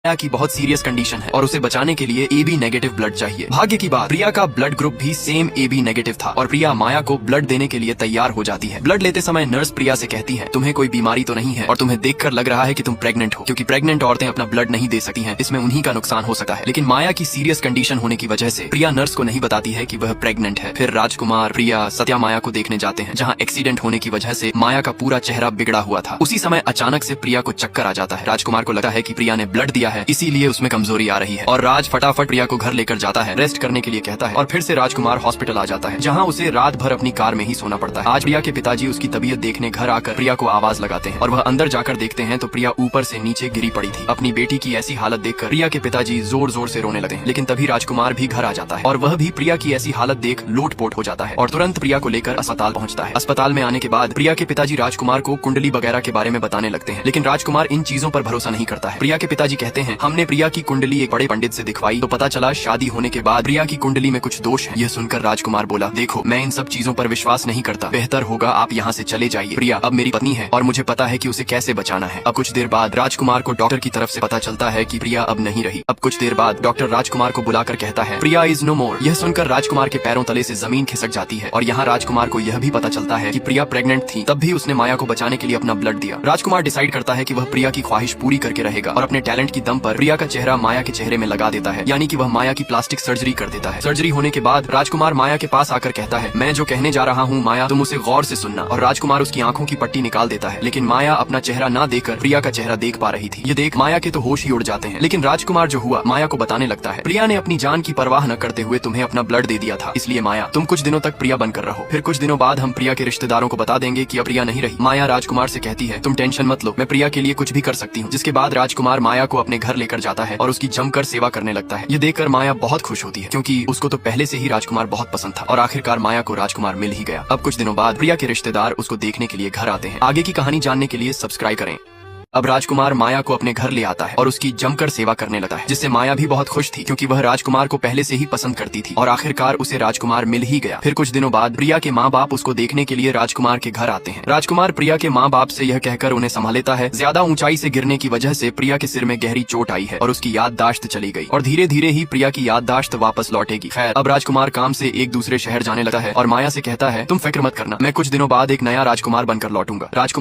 प्रिया की बहुत serious condition है और उसे बचाने के लिए AB नेगेटिव ब्लड चाहिए। भाग्य की बात, प्रिया का ब्लड ग्रुप भी सेम AB नेगेटिव था और प्रिया माया को ब्लड देने के लिए तैयार हो जाती है। ब्लड लेते समय नर्स प्रिया से कहती है, तुम्हें कोई बीमारी तो नहीं है और तुम्हें देखकर लग रहा है कि तुम प्रेग्नेंट हो, क्योंकि प्रेग्नेंट औरतें अपना ब्लड नहीं दे सकती हैं, इसमें उन्हीं का नुकसान हो सकता है। लेकिन माया की सीरियस कंडीशन होने की वजह से प्रिया नर्स को नहीं बताती है कि वह प्रेग्नेंट है। फिर राजकुमार, प्रिया, सत्या माया को देखने जाते हैं, जहाँ एक्सीडेंट होने की वजह से माया का पूरा चेहरा बिगड़ा हुआ था। उसी समय अचानक से प्रिया को चक्कर आ जाता है। राजकुमार को लगता है कि प्रिया ने ब्लड दिया है, इसीलिए उसमें कमजोरी आ रही है और राज फटाफट प्रिया को घर लेकर जाता है, रेस्ट करने के लिए कहता है और फिर से राजकुमार हॉस्पिटल आ जाता है, जहाँ उसे रात भर अपनी कार में ही सोना पड़ता है। आज प्रिया के पिताजी उसकी तबीयत देखने घर आकर प्रिया को आवाज लगाते हैं और वह अंदर जाकर देखते हैं तो प्रिया ऊपर से नीचे गिरी पड़ी थी। अपनी बेटी की ऐसी हालत देखकर प्रिया के पिताजी जोर जोर से रोने लगते हैं, लेकिन तभी राजकुमार भी घर आ जाता है और वह भी प्रिया की ऐसी हालत देख लोटपोट हो जाता है और तुरंत प्रिया को लेकर अस्पताल पहुंचता है। अस्पताल में आने के बाद प्रिया के पिताजी राजकुमार को कुंडली वगैरह के बारे में बताने लगते हैं, लेकिन राजकुमार इन चीजों पर भरोसा नहीं करता है। प्रिया के पिताजी कहते हैं, हमने प्रिया की कुंडली एक बड़े पंडित से दिखवाई तो पता चला शादी होने के बाद प्रिया की कुंडली में कुछ दोष है। यह सुनकर राजकुमार बोला, देखो मैं इन सब चीजों पर विश्वास नहीं करता, बेहतर होगा आप यहाँ से चले जाइए। प्रिया अब मेरी पत्नी है और मुझे पता है कि उसे कैसे बचाना है। अब कुछ देर बाद राजकुमार को डॉक्टर की तरफ से पता चलता है कि प्रिया अब नहीं रही। अब कुछ देर बाद डॉक्टर राजकुमार को बुलाकर कहता है, प्रिया इज नो मोर। यह सुनकर राजकुमार के पैरों तले से जमीन खिसक जाती है और यहाँ राजकुमार को यह भी पता चलता है कि प्रिया प्रेग्नेंट थी, तब भी उसने माया को बचाने के लिए अपना ब्लड दिया। राजकुमार डिसाइड करता है कि वह प्रिया की ख्वाहिश पूरी करके रहेगा और अपने टैलेंट की दम पर प्रिया का चेहरा माया के चेहरे में लगा देता है, यानी कि वह माया की प्लास्टिक सर्जरी कर देता है। सर्जरी होने के बाद राजकुमार माया के पास आकर कहता है, मैं जो कहने जा रहा हूँ माया तुम उसे गौर से सुनना, और राजकुमार उसकी आंखों की पट्टी निकाल देता है। लेकिन माया अपना चेहरा ना देखकर प्रिया का चेहरा देख पा रही थी। ये देख माया के तो होश ही उड़ जाते हैं, लेकिन राजकुमार जो हुआ माया को बताने लगता है, प्रिया ने अपनी जान की परवाह न करते हुए तुम्हें अपना ब्लड दे दिया था, इसलिए माया तुम कुछ दिनों तक प्रिया बनकर रहो, फिर कुछ दिनों बाद हम प्रिया के रिश्तेदारों को बता देंगे कि अब प्रिया नहीं रही। माया राजकुमार से कहती है, तुम टेंशन मत लो, मैं प्रिया के लिए कुछ भी कर सकती हूँ। जिसके बाद राजकुमार माया को अपने घर लेकर जाता है और उसकी जमकर सेवा करने लगता है। ये देखकर माया बहुत खुश होती है, क्योंकि उसको तो पहले से ही राजकुमार बहुत पसंद था और आखिरकार माया को राजकुमार मिल ही गया। अब कुछ दिनों बाद प्रिया के रिश्तेदार उसको देखने के लिए घर आते हैं। आगे की कहानी जानने के लिए सब्सक्राइब करें। अब राजकुमार माया को अपने घर ले आता है और उसकी जमकर सेवा करने लगता है, जिससे माया भी बहुत खुश थी, क्योंकि वह राजकुमार को पहले से ही पसंद करती थी और आखिरकार उसे राजकुमार मिल ही गया। फिर कुछ दिनों बाद प्रिया के माँ बाप उसको देखने के लिए राजकुमार के घर आते हैं। राजकुमार प्रिया के माँ बाप से यह कहकर उन्हें संभाल लेता है, ज्यादा ऊंचाई से गिरने की वजह से प्रिया के सिर में गहरी चोट आई है और उसकी याददाश्त चली गई और धीरे धीरे ही प्रिया की याददाश्त वापस लौटेगी। खैर अब राजकुमार काम से एक दूसरे शहर जाने लगा है और माया से कहता है, तुम फिक्र मत करना, मैं कुछ दिनों बाद एक नया राजकुमार बनकर लौटूंगा। राजकुमार